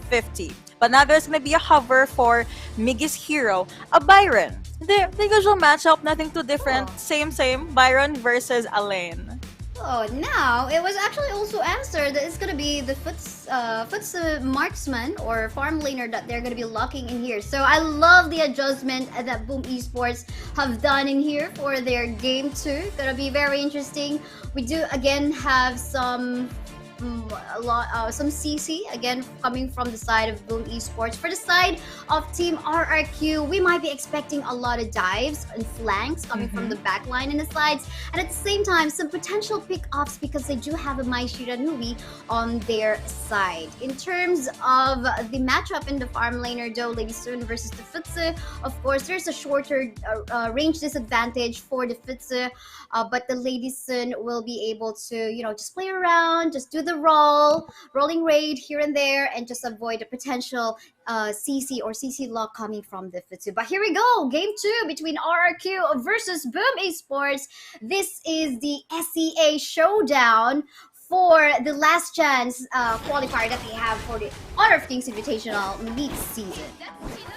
50. But now there's gonna be a hover for Miggy's hero, a Byron. The usual matchup, nothing too different. Oh. Same. Byron versus Elaine. Oh, now it was actually also answered that it's gonna be the Foots marksman or farm laner that they're gonna be locking in here. So I love the adjustment that Boom Esports have done in here for their game 2. Gonna be very interesting. We do again have some some CC again coming from the side of Boom Esports. For the side of Team RRQ, we might be expecting a lot of dives and flanks coming from the back line and the sides, and at the same time some potential pick-ups because they do have a Mai Shiranui on their side. In terms of the matchup in the farm laner though, Lady Sun versus the Futsu, of course there's a shorter range disadvantage for the Futsu, but the Lady Sun will be able to, you know, just play around, just do the rolling raid here and there, and just avoid a potential CC or CC lock coming from the Futsu. But here we go, game 2 between RRQ versus Boom Esports. This is the SEA showdown for the last chance qualifier that they have for the Honor of Kings Invitational mid-season.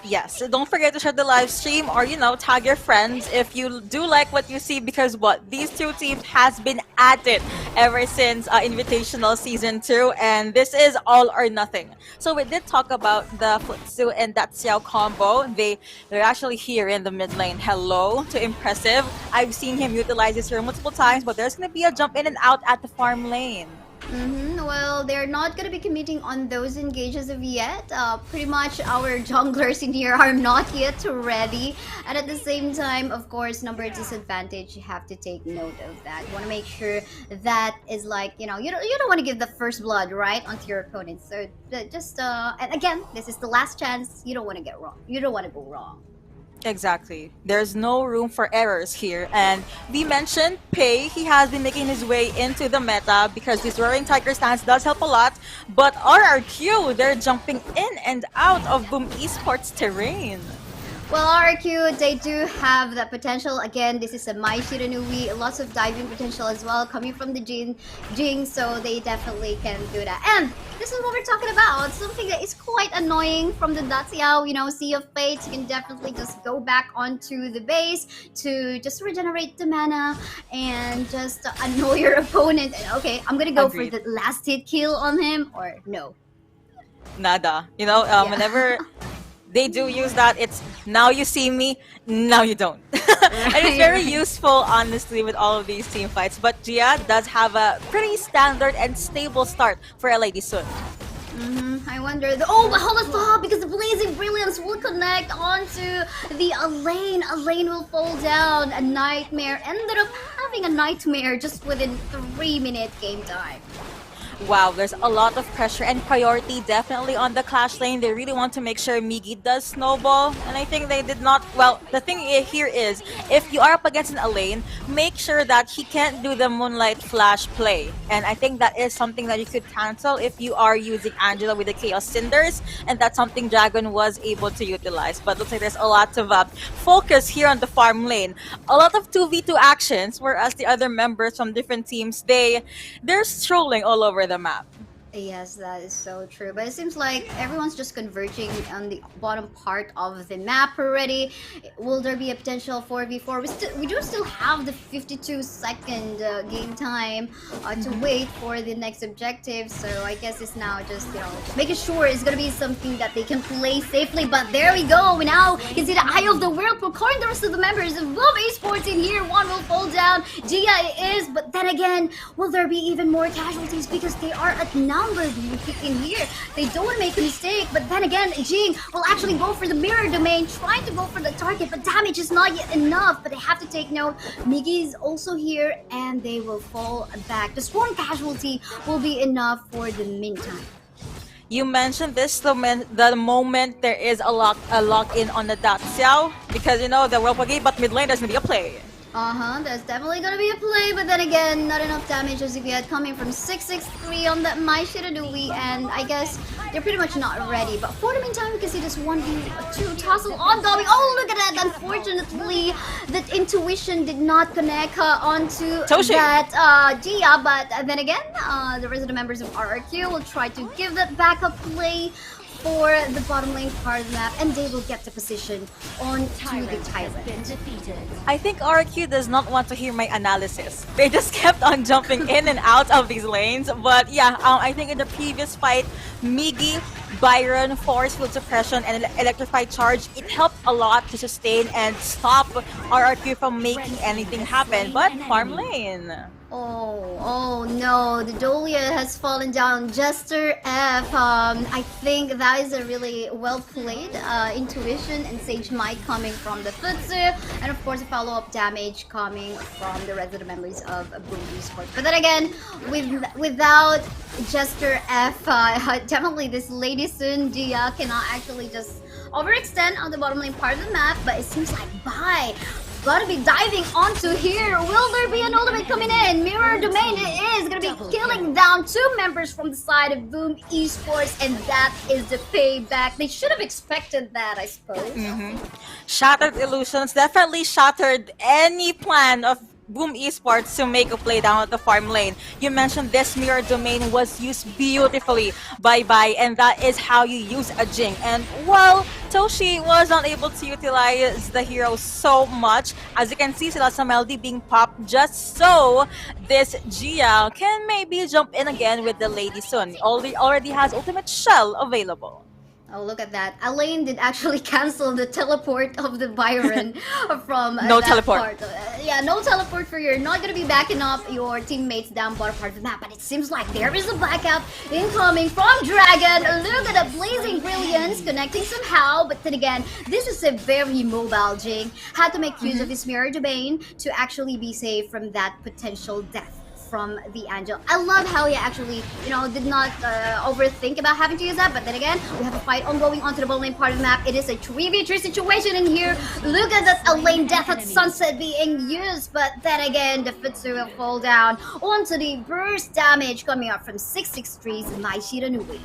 Yes, so don't forget to share the live stream or, you know, tag your friends if you do like what you see, because these two teams has been at it ever since Invitational Season 2, and this is all or nothing. So we did talk about the Futsu and that Xiao combo. They're actually here in the mid lane. Hello to Impressive. I've seen him utilize this here multiple times, but there's going to be a jump in and out at the farm lane. Well, they're not going to be committing on those engages of yet. Pretty much our junglers in here are not yet ready. And at the same time, of course, number disadvantage, you have to take note of that. You want to make sure that is like, you know, you don't want to give the first blood, right, onto your opponent. So just, and again, this is the last chance. You don't want to get wrong. You don't want to go wrong. Exactly. There's no room for errors here. And we mentioned Pei. He has been making his way into the meta because this Roaring Tiger stance does help a lot. But RRQ, they're jumping in and out of Boom Esports terrain. Well, RRQ, they do have that potential. Again, this is a Mai Shiranui, lots of diving potential as well coming from the Jing, so they definitely can do that. And this is what we're talking about, something that is quite annoying from the Daciao, you know, Sea of Fate. You can definitely just go back onto the base to just regenerate the mana and just annoy your opponent. Okay, I'm gonna go Agreed. for the last hit kill on him, or no. Nada. You know, whenever they do use that, it's now you see me, now you don't. And it's very useful, honestly, with all of these team fights. But Gia does have a pretty standard and stable start for Lady Sun. I wonder. Oh, but hold on, stop! Because the Blazing Brilliance will connect onto the Elaine. Elaine will fall down. A nightmare. Ended up having a nightmare just within 3-minute game time. Wow, there's a lot of pressure and priority definitely on the Clash lane. They really want to make sure Miggy does snowball, and I think they did not. Well, the thing here is, if you are up against an Elaine, make sure that he can't do the Moonlight Flash play. And I think that is something that you could cancel if you are using Angela with the Chaos Cinders, and that's something Dragon was able to utilize. But looks like there's a lot of focus here on the farm lane. A lot of 2v2 actions, whereas the other members from different teams, they're strolling all over the map. Yes, that is so true. But it seems like everyone's just converging on the bottom part of the map already. Will there be a potential 4v4? We do still have the 52-second game time to wait for the next objective. So I guess it's now just, you know, making sure it's gonna be something that they can play safely. But there we go. We now can see the Eye of the World calling the rest of the members of Boom Esports in here. One will fall down. Gia is, but then again, will there be even more casualties because they are outnumbered in here? They don't want to make a mistake, but then again, Jing will actually go for the mirror domain, trying to go for the target, but damage is not yet enough. But they have to take note, Miggy is also here, and they will fall back. The sworn casualty will be enough for the meantime. You mentioned this the moment there is a lock in on the Daciao, because you know the World Game, but mid lane there's gonna be a play. There's definitely gonna be a play, but then again, not enough damage as if yet, coming from 663 on that Mai Shiranui, and I guess they're pretty much not ready. But for the meantime, we can see this 1v2 tussle ongoing. Oh, look at that! Unfortunately, that intuition did not connect onto Toshi. that Gia, but then again, the rest of the members of RRQ will try to give that backup play for the bottom lane part of the map, and they will get the position on to the Tyrant. I think RRQ does not want to hear my analysis. They just kept on jumping in and out of these lanes. But yeah, I think in the previous fight, Miggy, Byron, Force Field Suppression, and Electrified Charge, it helped a lot to sustain and stop RRQ from making anything happen. But farm lane. Oh no, the Dolia has fallen down. Jester F. I think that is a really well played intuition and Sage Might coming from the Futsu, and of course a follow-up damage coming from the rest of the members of Boom Esports. But then again, without Jester F, definitely this Lady Sun Dia cannot actually just overextend on the bottom lane part of the map, but it seems like bye. Gotta be diving onto here. Will there be an ultimate coming in? Mirror Domain it is. Gonna be killing down 2 members from the side of Boom Esports, and that is the payback. They should have expected that, I suppose. Shattered illusions definitely shattered any plan of Boom Esports to make a play down at the farm lane. You mentioned this mirror domain was used beautifully by Bai, and that is how you use a Jing. And well, Toshi was not able to utilize the hero so much. As you can see, sila sa Melody being popped just so this Gia can maybe jump in again with the Lady Sun. Already has ultimate shell available. Oh, look at that. Elaine did actually cancel the teleport of the Byron from No that teleport. part. Yeah, no teleport for you. You're not going to be backing up your teammates down bottom part of the map. But it seems like there is a blackout incoming from Dragon. Look at the blazing brilliance connecting somehow. But then again, this is a very mobile Jing. Had to make use of his mirror domain to actually be safe from that potential death from the Angel. I love how he actually, did not overthink about having to use that. But then again, we have a fight ongoing onto the bottom lane part of the map. It is a 3v3 situation in here. Look at that Elaine Death at Sunset being used. But then again, the Futsu will fall down onto the burst damage coming up from 663's Mai Shiranui.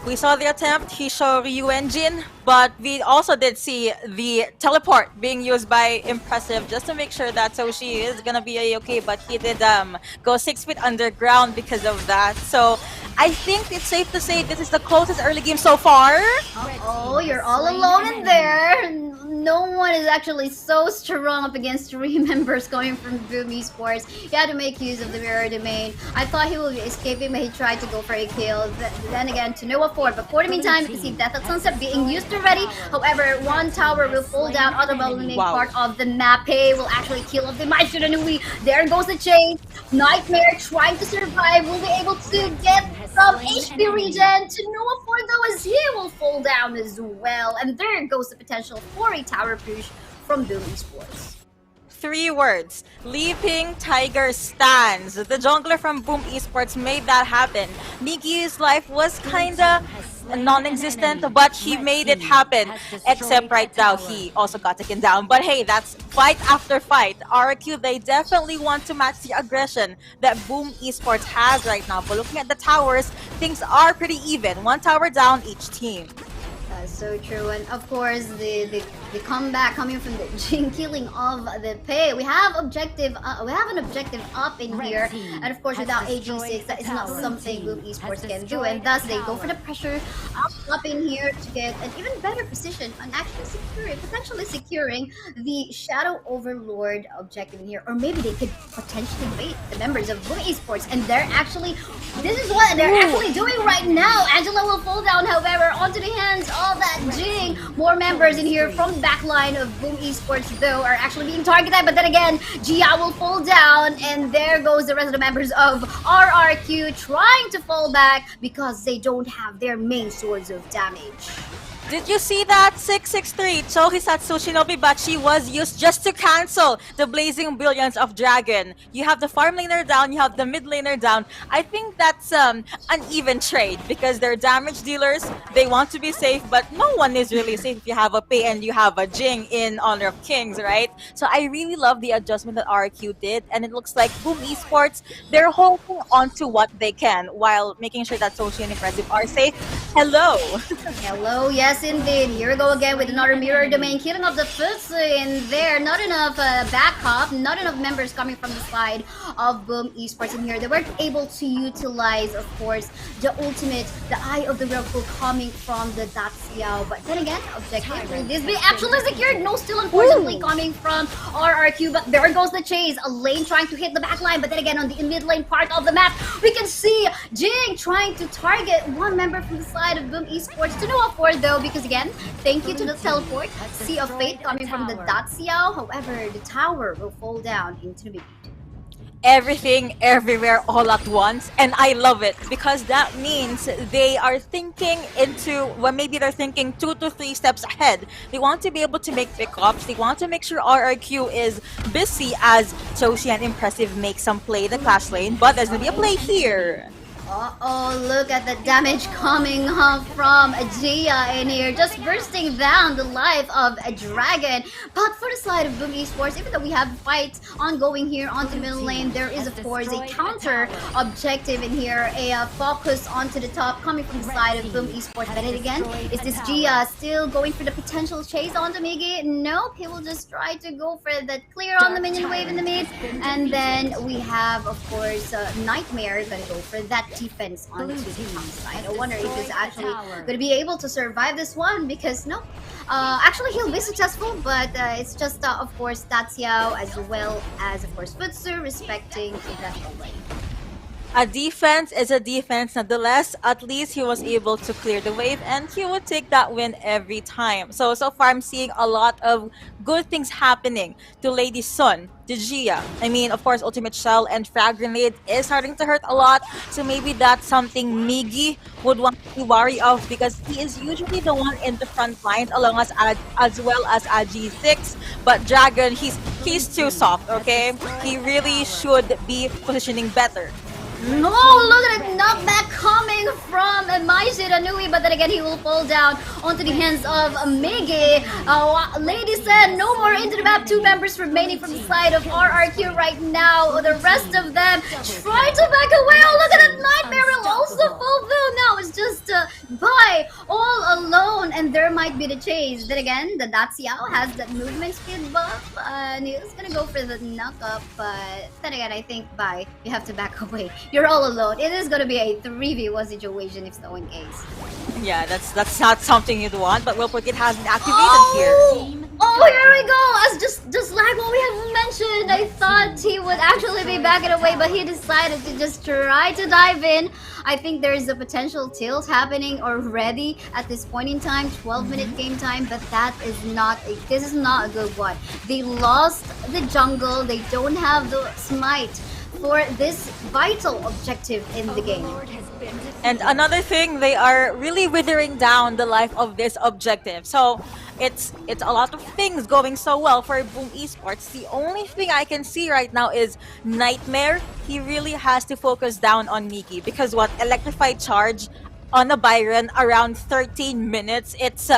We saw the attempt, he showed Ryu engine, but we also did see the teleport being used by Impressive just to make sure that Toshi is gonna be okay, but he did go 6 feet underground because of that. So I think it's safe to say this is the closest early game so far. Oh, you're all alone in there. No one is actually so strong up against 3 members going from Boom Esports. He had to make use of the mirror domain. I thought he would be escaping, but he tried to go for a kill. Then again, to Noah 4. But for the meantime, you can see Death at Sunset being used already. However, 1 tower will fall down on the bottom part of the map. Hey, will actually kill off the Mai Shiranui. There goes the chain. Nightmare trying to survive. Will be able to get some HP regen to Noah 4 though, as he will fall down as well. And there goes the potential for a tower push from Boom Esports. 3 words. Leaping Tiger stands. The jungler from Boom Esports made that happen. Miki's life was kinda non-existent, but he made it happen. Except right now, he also got taken down. But hey, that's fight after fight. RRQ, they definitely want to match the aggression that Boom Esports has right now. But looking at the towers, things are pretty even. 1 tower down each team. That's so true, and of course the comeback coming from the Jing killing of the Pei. We have an objective up in here, and of course without AG6 that is not something Boom Esports can do, and thus they go for the pressure up in here to get an even better position on actually potentially securing the Shadow Overlord objective in here, or maybe they could potentially bait the members of Boom Esports, and this is what they're actually doing right now. Angela will fall down, however, onto the hands of that Jing. More members in here from the backline of Boom Esports though are actually being targeted, but then again, Gia will fall down, and there goes the rest of the members of RRQ trying to fall back because they don't have their main source of damage. Did you see that? 663 Chohisatsu Shinobi Bachi was used just to cancel the blazing brilliance of Dragon. You have the farm laner down, you have the mid laner down. I think that's an even trade because they're damage dealers. They want to be safe, but no one is really safe if you have a Pei and you have a Jing in Honor of Kings, right? So I really love the adjustment that RQ did, and it looks like Boom Esports, they're holding on to what they can while making sure that Sochi and Impressive are safe. Hello! Hello, yes. Yes, indeed. Here we go again with another mirror domain, killing off the Futsu in there. Not enough backup, not enough members coming from the side of Boom Esports in here. They weren't able to utilize, of course, the ultimate, the Eye of the Whirlpool coming from the Daxiao. But then again, objective this being actually secured. No steal, unfortunately, coming from RRQ. But there goes the chase. A lane trying to hit the back line. But then again, on the mid lane part of the map, we can see Jing trying to target one member from the side of Boom Esports to no afford though, because again, thank you to the teleport, Sea of Fate coming from the Daxiao. However, the tower will fall down into the mid. Everything, everywhere, all at once, and I love it because that means they are thinking into, well, maybe they're thinking 2 to 3 steps ahead. They want to be able to make pickups. They want to make sure RRQ is busy as Joshi and Impressive make some play in the clash lane, but there's gonna be a play here. Uh-oh, look at the damage coming from Gia in here, just bursting down the life of a dragon. But for the side of Boom Esports, even though we have fights ongoing here onto the middle lane, there is of course a counter objective in here, a focus onto the top coming from the side of Boom Esports. But then again, is this Gia still going for the potential chase onto Miggy? Nope, he will just try to go for that clear on the minion wave in the mid. And then we have, of course, Nightmare gonna go for that defense onto the top side. I wonder if he's actually going to be able to survive this one, because no, actually he'll be successful, but it's just of course Daxiao as well as of course Futsu respecting that lane. A defense is a defense nonetheless. At least he was able to clear the wave and he would take that win every time. So far I'm seeing a lot of good things happening to Lady Sun, to Gia. I mean, of course, Ultimate Shell and Frag Grenade is starting to hurt a lot. So maybe that's something Miggy would want to be wary of, because he is usually the one in the front lines along as well as G6. But Dragon, he's too soft, okay? He really should be positioning better. No, look at it, knockback coming from Maiji Ranui, but then again he will fall down onto the hands of Miggy. Lady said no more into the map, 2 members remaining from the side of RRQ right now. The rest of them try to back away. Oh, look at that, Nightmare will also fall down. Now it's just Bai all alone, and there might be the chase. Then again, the Daxiao has that movement speed buff, and he's gonna go for the knock-up, but then again, I think Bai, you have to back away. You're all alone. It is gonna be a 3v1 situation if so in case. Yeah, that's not something you'd want, but Whirlpool Gate has been activated here. Oh, here we go! As just like what we have mentioned, I thought he would actually be backing away, but he decided to just try to dive in. I think there's a potential tilt happening already at this point in time, 12-minute game time, but this is not a good one. They lost the jungle, they don't have the smite for this vital objective in the game. And another thing, they are really withering down the life of this objective. So it's a lot of things going so well for Boom Esports. The only thing I can see right now is Nightmare. He really has to focus down on Miggy, because what Electrified Charge on a Byron around 13 minutes, it's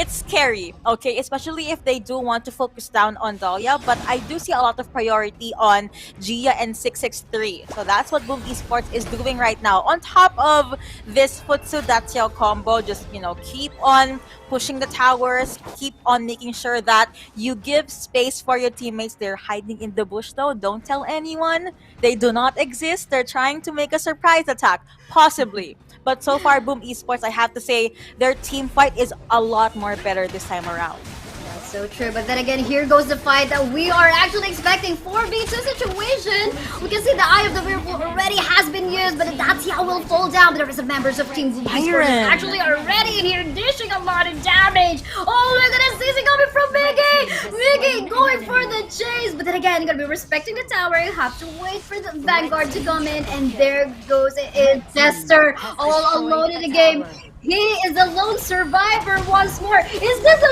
scary, okay? Especially if they do want to focus down on Dahlia, but I do see a lot of priority on Gia and 663. So that's what Boom Esports is doing right now. On top of this Futsu Daxiao combo, just, you know, keep on pushing the towers, keep on making sure that you give space for your teammates. They're hiding in the bush though, don't tell anyone. They do not exist. They're trying to make a surprise attack, possibly. But so far, Boom Esports, I have to say, their team fight is a lot more better this time around. That's so true. But then again, here goes the fight that we are actually expecting. 4v2 situation. We can see the Eye of the Whirlpool already has been used, but the Daxiao will fall down. But the rest of members of Team Boom Esports actually already in here, dishing a lot of damage. Oh, look at this CC coming from Miggy. Miggy going for the chase. But then again, you're going to be respecting the tower. You have to wait for the Vanguard to come in. And there goes it. Jester all alone in the game. He is a lone survivor once more. Is this a